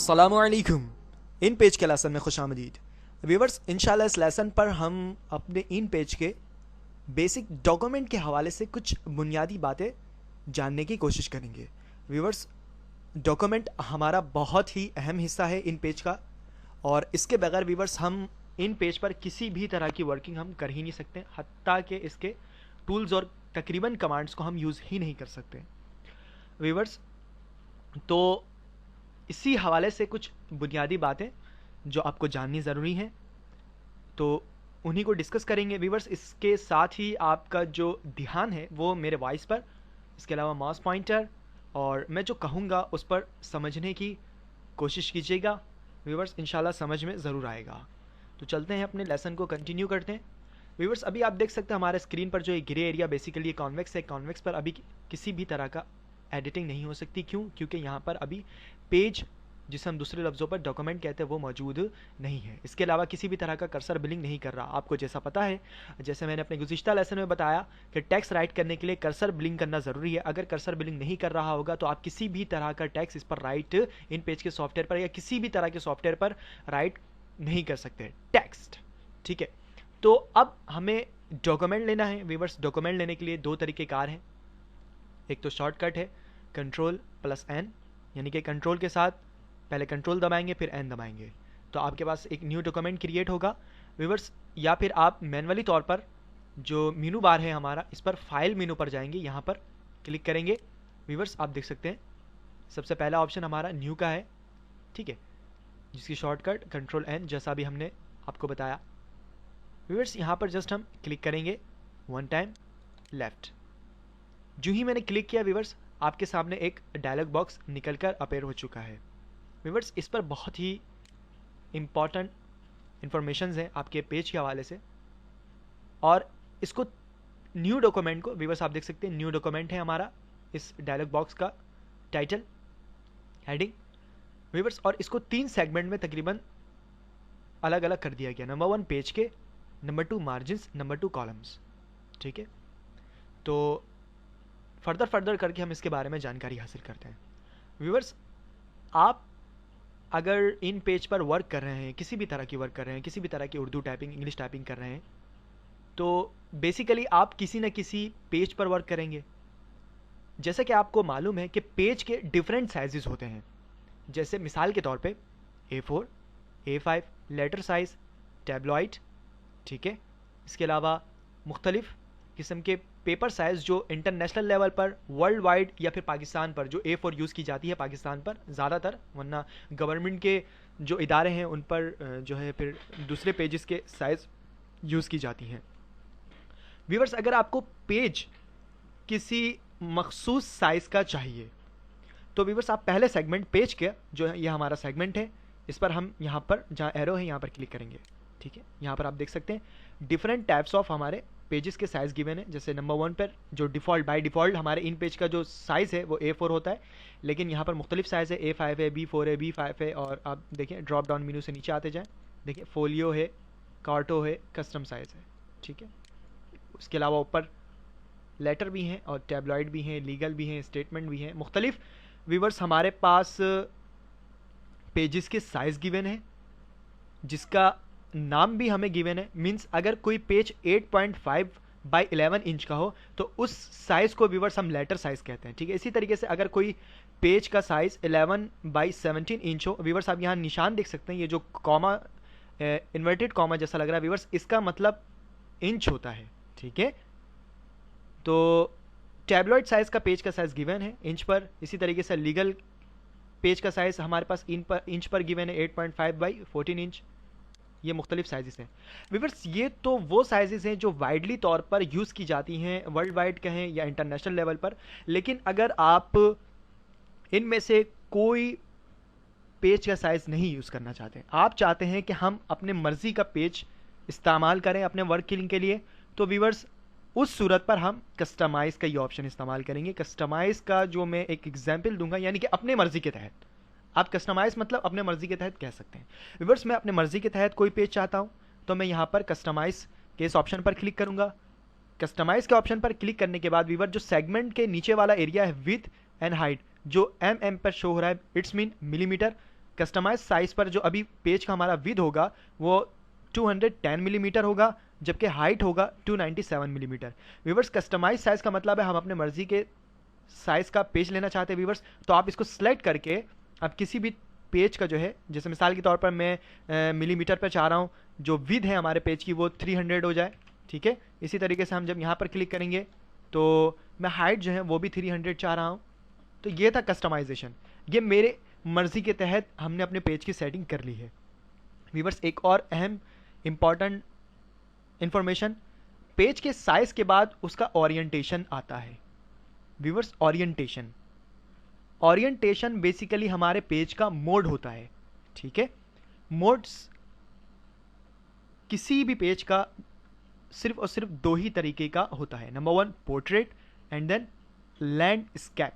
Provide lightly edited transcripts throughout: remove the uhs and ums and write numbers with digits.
अस्सलामुअलैकुम। इन पेज के लेसन में खुश आमदीद। व्यूवर्स, इंशाल्लाह इस लेसन पर हम अपने इन पेज के बेसिक डॉक्यूमेंट के हवाले से कुछ बुनियादी बातें जानने की कोशिश करेंगे। व्यूवर्स, डॉक्यूमेंट हमारा बहुत ही अहम हिस्सा है इन पेज का, और इसके बगैर व्यूवर्स हम इन पेज पर किसी भी तरह की वर्किंग हम कर ही नहीं सकते, हत्ता कि इसके टूल्स और तकरीबन कमांड्स को हम यूज़ ही नहीं कर सकते। व्यूवर्स, तो इसी हवाले से कुछ बुनियादी बातें जो आपको जाननी ज़रूरी हैं, तो उन्हीं को डिस्कस करेंगे। व्यूवर्स, इसके साथ ही आपका जो ध्यान है वो मेरे वॉइस पर, इसके अलावा माउस पॉइंटर और मैं जो कहूँगा उस पर समझने की कोशिश कीजिएगा। व्यूवर्स, इंशाल्लाह समझ में ज़रूर आएगा। तो चलते हैं, अपने लेसन को कंटिन्यू करते हैं। व्यूवर्स, अभी आप देख सकते हैं हमारे स्क्रीन पर जो ये ग्रे एरिया बेसिकली कॉन्वेक्स है। कॉन्वेक्स पर अभी किसी भी तरह का एडिटिंग नहीं हो सकती। क्यों? क्योंकि यहाँ पर अभी पेज, जिसे हम दूसरे लफ्ज़ों पर डॉक्यूमेंट कहते हैं, वो मौजूद नहीं है। इसके अलावा किसी भी तरह का कर्सर बिलिंग नहीं कर रहा। आपको जैसा पता है, जैसे मैंने अपने गुज़िश्ता लेसन में बताया कि टेक्स्ट राइट करने के लिए कर्सर बिलिंग करना ज़रूरी है। अगर कर्सर बिलिंग नहीं कर रहा होगा तो आप किसी भी तरह का टेक्स्ट इस पर राइट, इन पेज के सॉफ्टवेयर पर या किसी भी तरह के सॉफ्टवेयर पर राइट नहीं कर सकते टेक्स्ट। ठीक है, तो अब हमें डॉक्यूमेंट लेना है। व्यूवर्स, डॉक्यूमेंट लेने के लिए दो तरीक़ेकार हैं। एक तो शॉर्टकट है Ctrl+N, यानी कि कंट्रोल के साथ पहले कंट्रोल दबाएंगे फिर N दबाएंगे तो आपके पास एक न्यू डॉक्यूमेंट क्रिएट होगा। व्यूवर्स, या फिर आप मैनुअली तौर पर जो मेनू बार है हमारा, इस पर फाइल मेनू पर जाएंगे, यहाँ पर क्लिक करेंगे। व्यूवर्स, आप देख सकते हैं सबसे पहला ऑप्शन हमारा न्यू का है, ठीक है, जिसकी शॉर्टकट Ctrl+N, जैसा भी हमने आपको बताया। व्यूवर्स, यहाँ पर जस्ट हम क्लिक करेंगे वन टाइम लेफ्ट। जो ही मैंने क्लिक किया व्यूवर्स, आपके सामने एक डायलॉग बॉक्स निकलकर अपेयर हो चुका है। व्यूवर्स, इस पर बहुत ही इम्पॉर्टेंट इंफॉर्मेशंस हैं आपके पेज के हवाले से, और इसको न्यू डॉक्यूमेंट को, व्यूवर्स आप देख सकते हैं न्यू डॉक्यूमेंट है हमारा इस डायलॉग बॉक्स का टाइटल, हेडिंग। व्यूवर्स, और इसको 3 सेगमेंट में तकरीबन अलग अलग कर दिया गया। नंबर 1 पेज के, नंबर 2 मार्जिन्स, नंबर 2 कॉलम्स। ठीक है, तो फर्दर करके हम इसके बारे में जानकारी हासिल करते हैं। व्यूवर्स, आप अगर इन पेज पर वर्क कर रहे हैं, किसी भी तरह की वर्क कर रहे हैं, किसी भी तरह की उर्दू टाइपिंग, इंग्लिश टाइपिंग कर रहे हैं, तो बेसिकली आप किसी न किसी पेज पर वर्क करेंगे। जैसे कि आपको मालूम है कि पेज के डिफरेंट साइजेस होते हैं। जैसे मिसाल के तौर पे A4, A5, letter size, tabloid, ठीक है। इसके अलावा मुख्तलिफ किस्म के पेपर साइज़ जो इंटरनेशनल लेवल पर, वर्ल्ड वाइड या फिर पाकिस्तान पर जो A4 यूज़ की जाती है पाकिस्तान पर ज़्यादातर, वरना गवर्नमेंट के जो इदारे हैं उन पर जो है फिर दूसरे पेजेस के साइज़ यूज़ की जाती हैं। व्यूवर्स, अगर आपको पेज किसी मखसूस साइज़ का चाहिए तो व्यूवर्स आप पहले सेगमेंट पेज के, जो है ये हमारा सेगमेंट है, इस पर हम यहाँ पर जहाँ एरो है यहाँ पर क्लिक करेंगे। ठीक है, यहाँ पर आप देख सकते हैं डिफरेंट टाइप्स ऑफ हमारे पेजेस के साइज़ गिवन है। जैसे नंबर 1 पर जो डिफ़ॉल्ट बाय डिफ़ॉल्ट हमारे इन पेज का जो साइज़ है वो A4 होता है, लेकिन यहाँ पर मुख्तलिफ साइज़ है, A5 है, B4 है, B5 है, और आप देखें ड्रॉप डाउन मेन्यू से नीचे आते जाएँ, देखिए फोलियो है, कार्टो है, कस्टम साइज़ है। ठीक है, उसके अलावा ऊपर लेटर भी हैं और टैबलॉइड भी हैं, लीगल भी हैं, स्टेटमेंट भी हैं, मुख्तलिफ। व्यूवर्स, हमारे पास पेजेस के साइज़ गिवन है, जिसका नाम भी हमें गिवन है। मींस अगर कोई पेज 8.5 बाई 11 इंच का हो तो उस साइज़ को व्यूवर्स हम लेटर साइज़ कहते हैं। ठीक है, इसी तरीके से अगर कोई पेज का साइज़ 11 बाई 17 इंच हो, व्यूवर्स आप यहाँ निशान देख सकते हैं, ये जो कॉमा, इन्वर्टेड कॉमा जैसा लग रहा है व्यूवर्स, इसका मतलब इंच होता है। ठीक है, तो टैबलॉइड साइज़ का पेज का साइज़ गिवन है इंच पर। इसी तरीके से लीगल पेज का साइज़ हमारे पास इंच पर गिवन है 8.5 बाई 14 इंच। ये मुख्तलिफ साइजेस हैं। व्यूवर्स, ये तो वो साइजेस हैं जो वाइडली तौर पर यूज़ की जाती हैं, वर्ल्ड वाइड कहें या इंटरनेशनल लेवल पर। लेकिन अगर आप इनमें से कोई पेज का साइज़ नहीं यूज़ करना चाहते, आप चाहते हैं कि हम अपने मर्ज़ी का पेज इस्तेमाल करें अपने वर्किंग के लिए, तो व्यूवर्स उस सूरत पर हम कस्टमाइज़ का ये ऑप्शन इस्तेमाल करेंगे। कस्टमाइज़ का जो मैं एक एग्जाम्पल दूंगा, यानी कि अपने मर्ज़ी के तहत, आप कस्टमाइज़ मतलब अपने मर्ज़ी के तहत कह सकते हैं। व्यूवर्स, मैं अपने मर्ज़ी के तहत कोई पेज चाहता हूं तो मैं यहां पर कस्टमाइज़ के इस ऑप्शन पर क्लिक करूंगा। कस्टमाइज़ के ऑप्शन पर क्लिक करने के बाद व्यूवर जो सेगमेंट के नीचे वाला एरिया है विथ एंड हाइट, जो mm पर शो हो रहा है, it's mean millimetre, customize size पर जो अभी पेज का हमारा विद होगा वो 210 मिलीमीटर होगा, जबकि हाइट होगा 297 मिलीमीटर। व्यूवर्स कस्टमाइज साइज का मतलब है हम अपने मर्जी के साइज का पेज लेना चाहते हैं व्यूवर्स, तो आप इसको सिलेक्ट करके आप किसी भी पेज का जो है, जैसे मिसाल के तौर पर मैं मिलीमीटर पर चाह रहा हूँ जो विद है हमारे पेज की वो 300 हो जाए, ठीक है। इसी तरीके से हम जब यहाँ पर क्लिक करेंगे तो मैं हाइट जो है वो भी 300 चाह रहा हूँ। तो ये था कस्टमाइजेशन, ये मेरे मर्जी के तहत हमने अपने पेज की सेटिंग कर ली है। व्यूवर्स एक और अहम इंपॉर्टेंट इंफॉर्मेशन, पेज के साइज के बाद उसका ओरिएंटेशन आता है। व्यूवर्स ओरिएंटेशन बेसिकली हमारे पेज का मोड होता है, ठीक है। मोड्स किसी भी पेज का सिर्फ और सिर्फ दो ही तरीके का होता है, number 1 portrait and then landscape,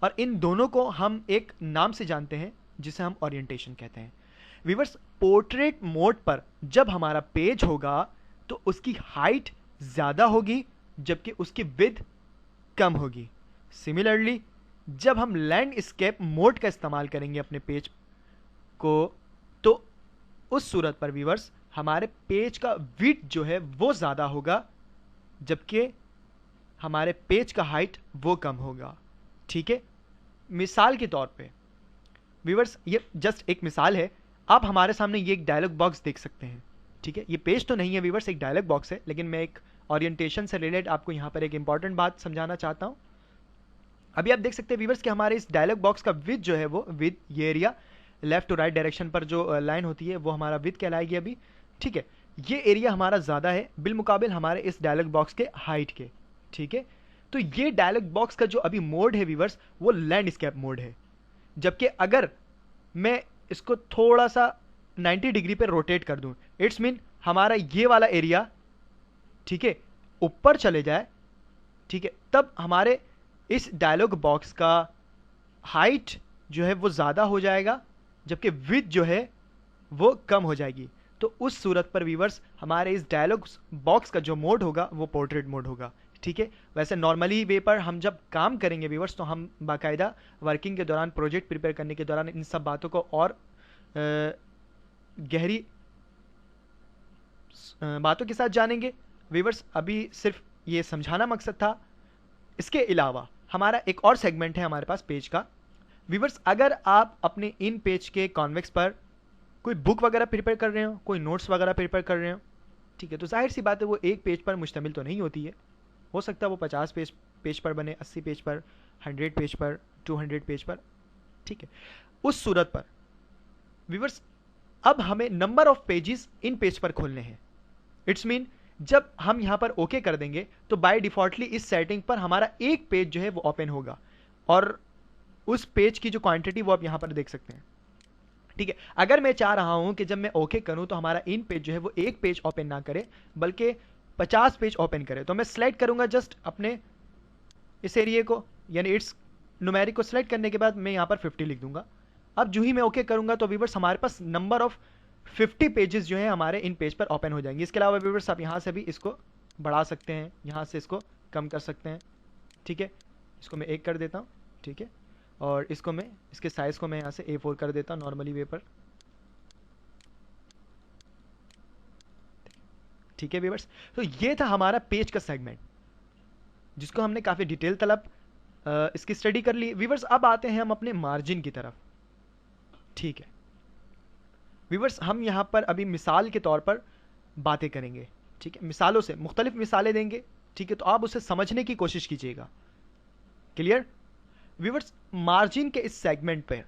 और इन दोनों को हम एक नाम से जानते हैं जिसे हम ओरिएंटेशन कहते हैं। व्यूअर्स पोर्ट्रेट मोड पर जब हमारा पेज होगा तो उसकी हाइट ज़्यादा होगी जबकि उसकी विड्थ कम होगी। सिमिलरली जब हम लैंडस्केप मोड का इस्तेमाल करेंगे अपने पेज को तो उस सूरत पर व्यूअर्स हमारे पेज का विड्थ जो है वो ज़्यादा होगा जबकि हमारे पेज का हाइट वो कम होगा, ठीक है। मिसाल के तौर पे व्यूअर्स ये जस्ट एक मिसाल है, आप हमारे सामने ये एक डायलॉग बॉक्स देख सकते हैं, ठीक है। ये पेज तो नहीं है व्यूअर्स, एक डायलॉग बॉक्स है, लेकिन मैं एक ओरिएंटेशन से रिलेटेड आपको यहाँ पर एक इंपॉर्टेंट बात समझाना चाहता हूँ। अभी आप देख सकते हैं व्यूअर्स कि हमारे इस डायलॉग बॉक्स का विड्थ जो है वो विद ये area left to right direction पर जो लाइन होती है वो हमारा विड्थ कहलाएगी अभी, ठीक है। ये एरिया हमारा ज़्यादा है बिलमुकाबिल हमारे इस डायलॉग बॉक्स के हाइट के, ठीक है। तो ये डायलॉग बॉक्स का जो अभी मोड है व्यूअर्स वो लैंडस्केप मोड है, जबकि अगर मैं इसको थोड़ा सा 90 डिग्री पे रोटेट कर दूं, इट्स मीन हमारा ये वाला एरिया, ठीक है, ऊपर चले जाए, ठीक है, तब हमारे इस डायलॉग बॉक्स का हाइट जो है वो ज़्यादा हो जाएगा जबकि विड्थ जो है वो कम हो जाएगी। तो उस सूरत पर व्यूअर्स हमारे इस डायलॉग बॉक्स का जो मोड होगा वो पोर्ट्रेट मोड होगा, ठीक है। वैसे नॉर्मली वे पर हम जब काम करेंगे व्यूअर्स तो हम बाकायदा वर्किंग के दौरान प्रोजेक्ट प्रिपेयर करने के दौरान इन सब बातों को और गहरी बातों के साथ जानेंगे व्यूअर्स। अभी सिर्फ ये समझाना मकसद था। इसके अलावा हमारा एक और सेगमेंट है हमारे पास पेज का। व्यूअर्स अगर आप अपने इन पेज के कॉन्वेक्स पर कोई बुक वगैरह प्रिपेयर कर रहे हो, कोई नोट्स वगैरह प्रिपेयर कर रहे हो, ठीक है, तो जाहिर सी बात है वो एक पेज पर मुश्तमिल तो नहीं होती है, हो सकता है वो 50 पेज पर बने, 80 पेज पर, 100 पेज पर, 200 पेज पर, ठीक है। उस सूरत पर व्यूअर्स अब हमें number of pages in page पर खोलने हैं। इट्स मीन जब हम यहां पर ओके कर देंगे तो बाय डिफॉल्टली इस सेटिंग पर हमारा एक पेज जो है वो ओपन होगा और उस पेज की जो क्वांटिटी वो आप यहां पर देख सकते हैं, ठीक है। अगर मैं चाह रहा हूं कि जब मैं ओके करूं तो हमारा इन पेज जो है वो एक पेज ओपन ना करे बल्कि 50 पेज ओपन करे, तो मैं सिलेक्ट करूंगा जस्ट अपने इस एरिया को, यानी इट्स न्यूमेरिक को सिलेक्ट करने के बाद मैं यहां पर 50 लिख दूंगा। अब जो ही मैं ओके करूंगा तो व्यूअर्स हमारे पास नंबर ऑफ 50 पेजेस जो है हमारे इन पेज पर ओपन हो जाएंगे। इसके अलावा व्यूअर्स आप यहाँ से भी इसको बढ़ा सकते हैं, यहाँ से इसको कम कर सकते हैं, ठीक है। इसको मैं 1 कर देता हूँ, ठीक है, और इसको मैं इसके साइज को मैं यहाँ से A4 कर देता हूँ नॉर्मली वे पर, ठीक है व्यूअर्स। तो ये था हमारा पेज का सेगमेंट जिसको हमने काफ़ी डिटेल तलब इसकी स्टडी कर ली। व्यूअर्स अब आते हैं हम अपने मार्जिन की तरफ, ठीक है। व्यूअर्स हम यहाँ पर अभी मिसाल के तौर पर बातें करेंगे, ठीक है, मिसालों से मुख्तलिफ मिसालें देंगे, ठीक है, तो आप उसे समझने की कोशिश कीजिएगा। क्लियर व्यूअर्स, मार्जिन के इस सेगमेंट पे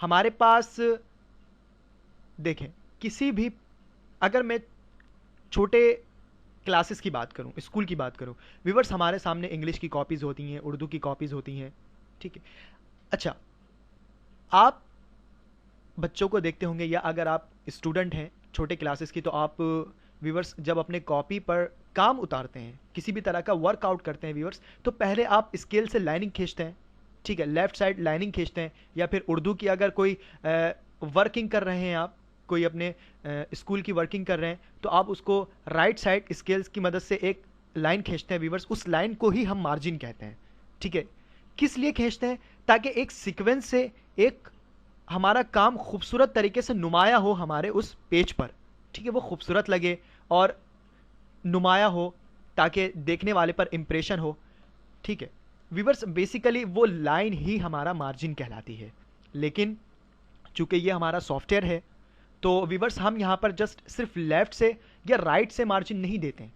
हमारे पास देखें किसी भी, अगर मैं छोटे क्लासेस की बात करूं, स्कूल की बात करूं व्यूअर्स, हमारे सामने इंग्लिश की कॉपीज़ होती हैं, उर्दू की कॉपीज़ होती हैं, ठीक है। अच्छा, आप बच्चों को देखते होंगे या अगर आप स्टूडेंट हैं छोटे क्लासेस की तो आप व्यूअर्स जब अपने कॉपी पर काम उतारते हैं, किसी भी तरह का वर्कआउट करते हैं व्यूअर्स, तो पहले आप स्केल से लाइनिंग खींचते हैं, ठीक है, लेफ्ट साइड लाइनिंग खींचते हैं, या फिर उर्दू की अगर कोई वर्किंग कर रहे हैं, आप कोई अपने स्कूल की वर्किंग कर रहे हैं तो आप उसको राइट साइड स्केल्स की मदद से एक लाइन खींचते हैं व्यूअर्स, उस लाइन को ही हम मार्जिन कहते हैं, ठीक है। किस लिए खींचते हैं? ताकि एक सीक्वेंस से एक हमारा काम खूबसूरत तरीके से नुमाया हो हमारे उस पेज पर, ठीक है, वो खूबसूरत लगे और नुमाया हो ताकि देखने वाले पर इम्प्रेशन हो, ठीक है। व्यूवर्स बेसिकली वो लाइन ही हमारा मार्जिन कहलाती है, लेकिन चूंकि ये हमारा सॉफ्टवेयर है तो व्यूवर्स हम यहाँ पर जस्ट सिर्फ लेफ्ट से या राइट से मार्जिन नहीं देते हैं,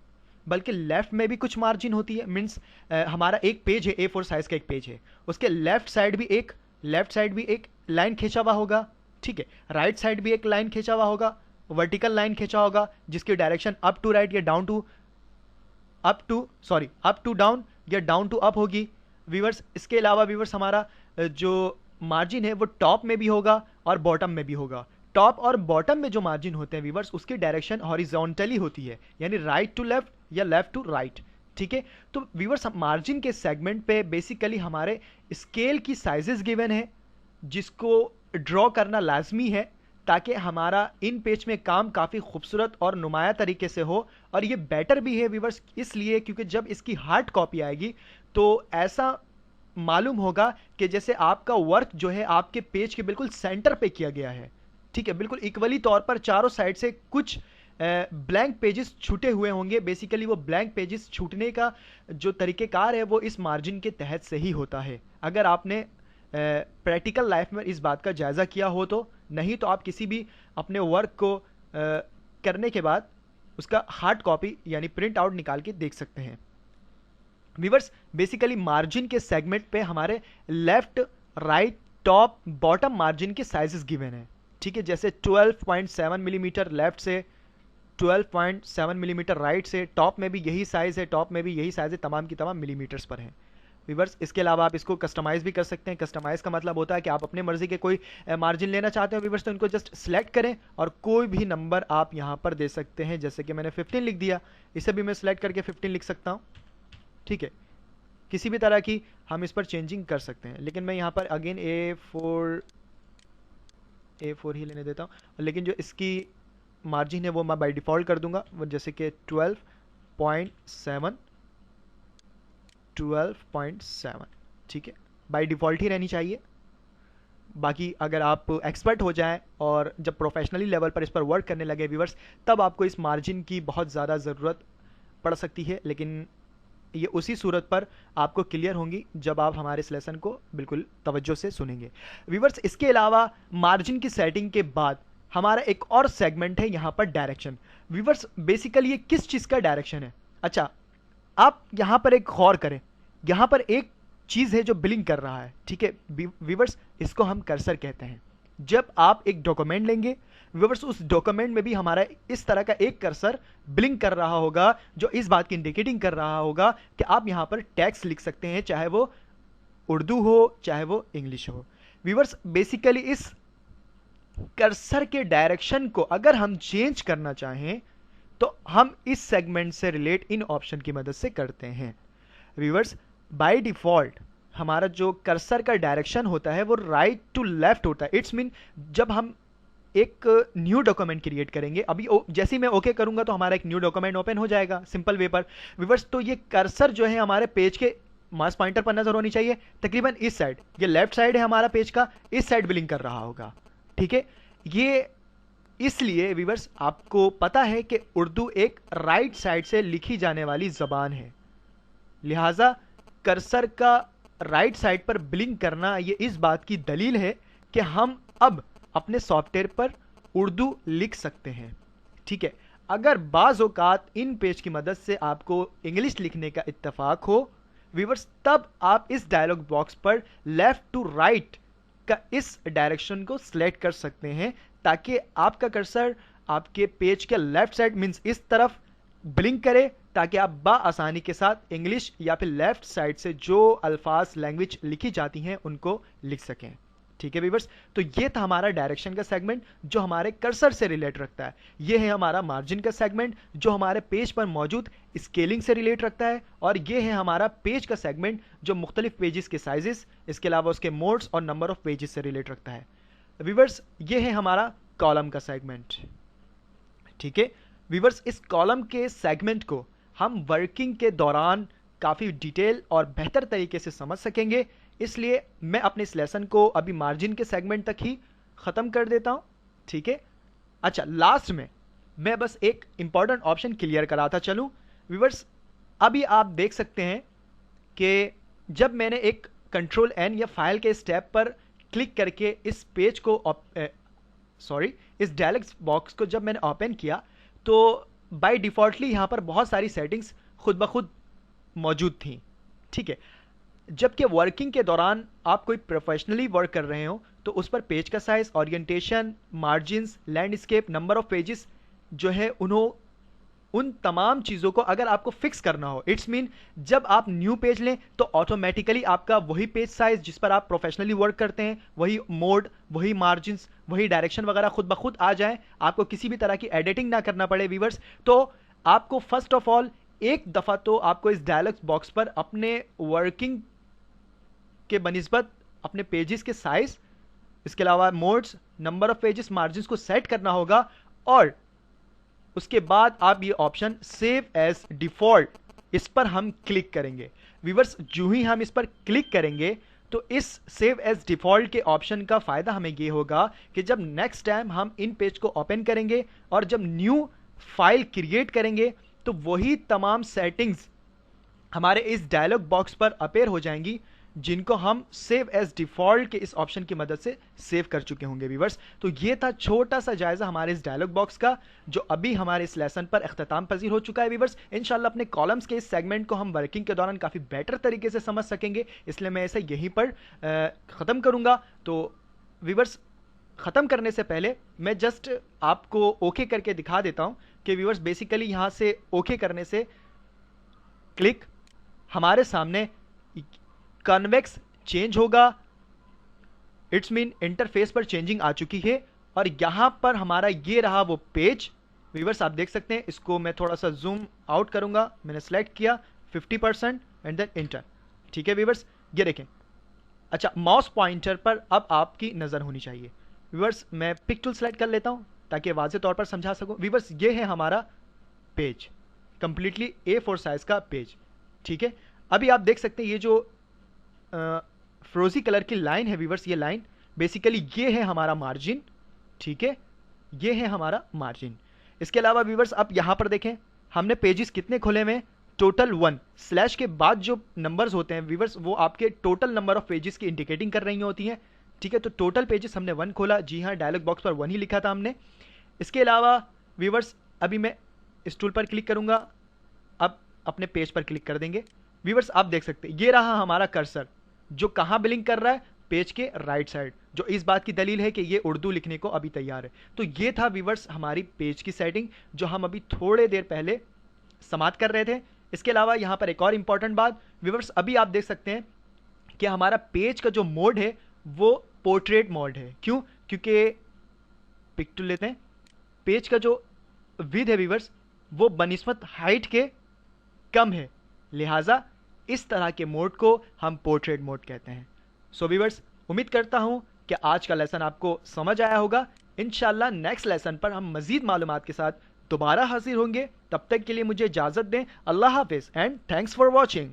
बल्कि लेफ्ट में भी कुछ मार्जिन होती है। मीन्स हमारा एक पेज है, A4 साइज का एक पेज है, उसके लेफ्ट साइड भी एक लाइन खींचा हुआ होगा, ठीक है, राइट साइड भी एक लाइन खींचा हुआ होगा, वर्टिकल लाइन खींचा होगा जिसकी डायरेक्शन अप टू राइट या down to up to down या डाउन टू अप होगी। व्यूवर्स इसके अलावा व्यूवर्स हमारा जो मार्जिन है वो टॉप में भी होगा और बॉटम में भी होगा। टॉप और बॉटम में जो मार्जिन होते हैं व्यूवर्स उसकी डायरेक्शन हॉरिजॉन्टली होती है, यानी राइट टू लेफ्ट या लेफ्ट टू राइट, ठीक है। तो व्यूवर्स मार्जिन के सेगमेंट पे बेसिकली हमारे स्केल की साइजेस गिवन है जिसको ड्रॉ करना लाजमी है ताकि हमारा इन पेज में काम काफ़ी खूबसूरत और नुमाया तरीके से हो। और ये बेटर भी है व्यूवर्स इसलिए क्योंकि जब इसकी हार्ड कॉपी आएगी तो ऐसा मालूम होगा कि जैसे आपका वर्क जो है आपके पेज के बिल्कुल सेंटर पे किया गया है, ठीक है, बिल्कुल इक्वली तौर पर चारों साइड से कुछ ब्लैंक पेजेस छूटे हुए होंगे। बेसिकली वो ब्लैंक पेजेस छूटने का जो तरीक़ेकार है वो इस मार्जिन के तहत से ही होता है। अगर आपने प्रैक्टिकल लाइफ में इस बात का जायज़ा किया हो तो, नहीं तो आप किसी भी अपने वर्क को करने के बाद उसका हार्ड कॉपी यानी प्रिंट आउट निकाल के देख सकते हैं। व्यूअर्स बेसिकली मार्जिन के सेगमेंट पे हमारे left right top bottom margin के साइजेस गिवन है, ठीक है, जैसे 12.7 मिलीमीटर लेफ्ट से, 12.7 मिलीमीटर राइट से, टॉप में भी यही साइज है, टॉप में भी यही साइज है, तमाम की तमाम मिलीमीटर्स पर हैं। व्यूअर्स इसके अलावा आप इसको कस्टमाइज़ भी कर सकते हैं। कस्टमाइज़ का मतलब होता है कि आप अपने मर्जी के कोई मार्जिन लेना चाहते हो व्यूअर्स तो इनको जस्ट सिलेक्ट करें और कोई भी नंबर आप यहाँ पर दे सकते हैं। जैसे कि मैंने 15 लिख दिया, इसे भी मैं सिलेक्ट करके 15 लिख सकता हूँ, ठीक है। किसी भी तरह की हम इस पर चेंजिंग कर सकते हैं, लेकिन मैं यहाँ पर अगेन A4 ही लेने देता हूँ, लेकिन जो इसकी मार्जिन है वो मैं बाय डिफ़ॉल्ट कर दूंगा, जैसे कि 12.7, ठीक है, बाय डिफ़ॉल्ट ही रहनी चाहिए। बाकी अगर आप एक्सपर्ट हो जाएं और जब प्रोफेशनली लेवल पर इस पर वर्क करने लगे व्यूअर्स तब आपको इस मार्जिन की बहुत ज़्यादा ज़रूरत पड़ सकती है, लेकिन ये उसी सूरत पर आपको क्लियर होंगी जब आप हमारे इस लेसन को बिल्कुल तवज्जो से सुनेंगे। व्यूअर्स इसके अलावा मार्जिन की सेटिंग के बाद हमारा एक और सेगमेंट है यहाँ पर डायरेक्शन। व्यूअर्स बेसिकली ये किस चीज़ का डायरेक्शन है? अच्छा, आप यहाँ पर एक गौर करें, यहाँ पर एक चीज़ है जो ब्लिंक कर रहा है, ठीक है व्यूअर्स, इसको हम कर्सर कहते हैं। जब आप एक डॉक्यूमेंट लेंगे व्यूअर्स उस डॉक्यूमेंट में भी हमारा इस तरह का एक कर्सर ब्लिंक कर रहा होगा जो इस बात की इंडिकेटिंग कर रहा होगा कि आप यहाँ पर टेक्स्ट लिख सकते हैं, चाहे वो उर्दू हो चाहे वो इंग्लिश हो। व्यूअर्स बेसिकली इस कर्सर के डायरेक्शन को अगर हम चेंज करना चाहें तो हम इस सेगमेंट से रिलेट इन ऑप्शन की मदद से करते हैं। व्यूअर्स बाय डिफॉल्ट हमारा जो कर्सर का डायरेक्शन होता है वो राइट टू लेफ्ट होता है। इट्स मीन जब हम एक न्यू डॉक्यूमेंट क्रिएट करेंगे, अभी जैसे ही मैं ओके करूंगा तो हमारा एक न्यू डॉक्यूमेंट ओपन हो जाएगा सिंपल वे पर। व्यूअर्स तो ये कर्सर जो है हमारे पेज के माउस पॉइंटर पर नजर होनी चाहिए, तकरीबन इस साइड, ये लेफ्ट साइड है हमारा पेज का, इस साइड ब्लिंक कर रहा होगा, ठीक है। ये इसलिए व्यूअर्स आपको पता है कि उर्दू एक राइट साइड से लिखी जाने वाली जबान है, लिहाजा कर्सर का राइट साइड पर ब्लिंक करना ये इस बात की दलील है कि हम अब अपने सॉफ्टवेयर पर उर्दू लिख सकते हैं, ठीक है। अगर बाज़ औक़ात इन पेज की मदद से आपको इंग्लिश लिखने का इत्तेफाक हो व्यूअर्स तब आप इस डायलॉग बॉक्स पर लेफ्ट टू राइट का इस डायरेक्शन को सिलेक्ट कर सकते हैं ताकि आपका कर्सर आपके पेज के लेफ्ट साइड मीन्स इस तरफ ब्लिंक करे ताकि आप बाआसानी के साथ इंग्लिश या फिर लेफ्ट साइड से जो अल्फाज लैंग्वेज लिखी जाती हैं उनको लिख सकें, ठीक है व्यूअर्स। तो ये था हमारा डायरेक्शन का सेगमेंट जो हमारे कर्सर से रिलेट रखता है। ये है हमारा मार्जिन का सेगमेंट जो हमारे पेज पर मौजूद स्केलिंग से रिलेट रखता है, और ये है हमारा पेज का सेगमेंट जो मुख्तलिफ पेजेस के साइजेस, इसके अलावा उसके मोड्स और नंबर ऑफ पेजेस से रिलेट रखता है। व्यूअर्स ये है हमारा कॉलम का सेगमेंट, ठीक है व्यूअर्स। इस कॉलम के सेगमेंट को हम वर्किंग के दौरान काफ़ी डिटेल और बेहतर तरीके से समझ सकेंगे, इसलिए मैं अपने इस लेसन को अभी मार्जिन के सेगमेंट तक ही ख़त्म कर देता हूँ, ठीक है। अच्छा, लास्ट में मैं बस एक इंपॉर्टेंट ऑप्शन क्लियर कराता चलूँ व्यूअर्स। अभी आप देख सकते हैं कि जब मैंने एक कंट्रोल एन या फाइल के स्टेप पर क्लिक करके इस पेज को इस डायलॉग बॉक्स को जब मैंने ओपन किया, तो बाय डिफ़ॉल्टली यहाँ पर बहुत सारी सेटिंग्स खुद ब खुद मौजूद थी, ठीक है। जबकि वर्किंग के दौरान आप कोई प्रोफेशनली वर्क कर रहे हो तो उस पर पेज का size, orientation, margins, landscape, number of pages जो है उन तमाम चीज़ों को अगर आपको फिक्स करना हो, इट्स मीन जब आप न्यू पेज लें तो ऑटोमेटिकली आपका वही पेज साइज जिस पर आप प्रोफेशनली वर्क करते हैं, वही मोड, वही मार्जिन्स, वही डायरेक्शन वगैरह खुद ब खुद आ जाए, आपको किसी भी तरह की एडिटिंग ना करना पड़े व्यूअर्स। तो आपको फर्स्ट ऑफ ऑल एक दफ़ा तो आपको इस डायलॉग बॉक्स पर अपने वर्किंग के बनिस्बत अपने पेजेस के साइज, इसके अलावा modes, number of pages, margins को सेट करना होगा, और उसके बाद आप ये ऑप्शन सेव एज डिफॉल्ट, इस पर हम क्लिक करेंगे व्यूअर्स। जो ही हम इस पर क्लिक करेंगे तो इस सेव एज डिफॉल्ट के ऑप्शन का फायदा हमें ये होगा कि जब नेक्स्ट टाइम हम इन पेज को ओपन करेंगे और जब न्यू फाइल क्रिएट करेंगे तो वही तमाम सेटिंग्स हमारे इस डायलॉग बॉक्स पर अपेयर हो जाएंगी जिनको हम सेव एज डिफॉल्ट के इस ऑप्शन की मदद से सेव कर चुके होंगे व्यूअर्स। तो ये था छोटा सा जायजा हमारे इस डायलॉग बॉक्स का, जो अभी हमारे इस लेसन पर इख्तिताम पजीर हो चुका है व्यूअर्स। इंशाल्लाह अपने कॉलम्स के इस सेगमेंट को हम वर्किंग के दौरान काफ़ी बेटर तरीके से समझ सकेंगे, इसलिए मैं इसे यहीं पर ख़त्म करूँगा। तो व्यूअर्स, ख़त्म करने से पहले मैं जस्ट आपको ओके करके दिखा देता हूँ कि व्यूअर्स बेसिकली यहाँ से ओके करने से क्लिक हमारे सामने कन्वेक्स चेंज होगा, इट्स मीन इंटरफेस पर चेंजिंग आ चुकी है, और यहां पर हमारा ये रहा वो पेज व्यूअर्स, आप देख सकते हैं। इसको मैं थोड़ा सा जूम आउट करूंगा, मैंने सेलेक्ट किया 50% एंड देन इंटर, ठीक है व्यूअर्स, ये देखें। अच्छा, माउस पॉइंटर पर अब आपकी नजर होनी चाहिए व्यूअर्स। मैं पिक टूल सेलेक्ट कर लेता हूं ताकि वाज़ेह तौर पर समझा सकूं व्यूअर्स। ये है हमारा पेज, कंप्लीटली A4 साइज का पेज, ठीक है। अभी आप देख सकते हैं ये जो फ्रोजी कलर की लाइन है व्यूअर्स, ये लाइन बेसिकली ये है हमारा मार्जिन, ठीक है, ये है हमारा मार्जिन। इसके अलावा व्यूअर्स आप यहां पर देखें हमने पेजेस कितने खोले हुए, टोटल 1, स्लैश के बाद जो नंबर्स होते हैं व्यूअर्स वो आपके टोटल नंबर ऑफ पेजेस की इंडिकेटिंग कर रही होती हैं, ठीक है। तो टोटल पेजेस हमने 1 खोला, जी हाँ, डायलॉग बॉक्स पर 1 ही लिखा था हमने। इसके अलावा व्यूअर्स अभी मैं इस टूल पर क्लिक करूंगा, अब अपने पेज पर क्लिक कर देंगे व्यूअर्स। आप देख सकते हैं ये रहा हमारा कर्सर जो कहां बिलिंग कर रहा है, पेज के राइट साइड, जो इस बात की दलील है कि ये उर्दू लिखने को अभी तैयार है। तो ये था व्यूअर्स हमारी पेज की सेटिंग जो हम अभी थोड़े देर पहले समाप्त कर रहे थे। इसके अलावा यहां पर एक और इंपॉर्टेंट बात व्यूअर्स, अभी आप देख सकते हैं कि हमारा पेज का जो मोड है वो पोर्ट्रेट मोड है। क्यों? क्योंकि पिक टूल लेते हैं, पेज का जो विड्थ है व्यूअर्स वो बनिस्बत हाइट के कम है, लिहाजा इस तरह के मोड को हम पोर्ट्रेट मोड कहते हैं। सो व्यूअर्स, उम्मीद करता हूं कि आज का लेसन आपको समझ आया होगा। इंशाल्लाह नेक्स्ट लेसन पर हम मजीद मालूमात के साथ दोबारा हाजिर होंगे। तब तक के लिए मुझे इजाज़त दें। अल्लाह हाफिज़ एंड थैंक्स फॉर वॉचिंग।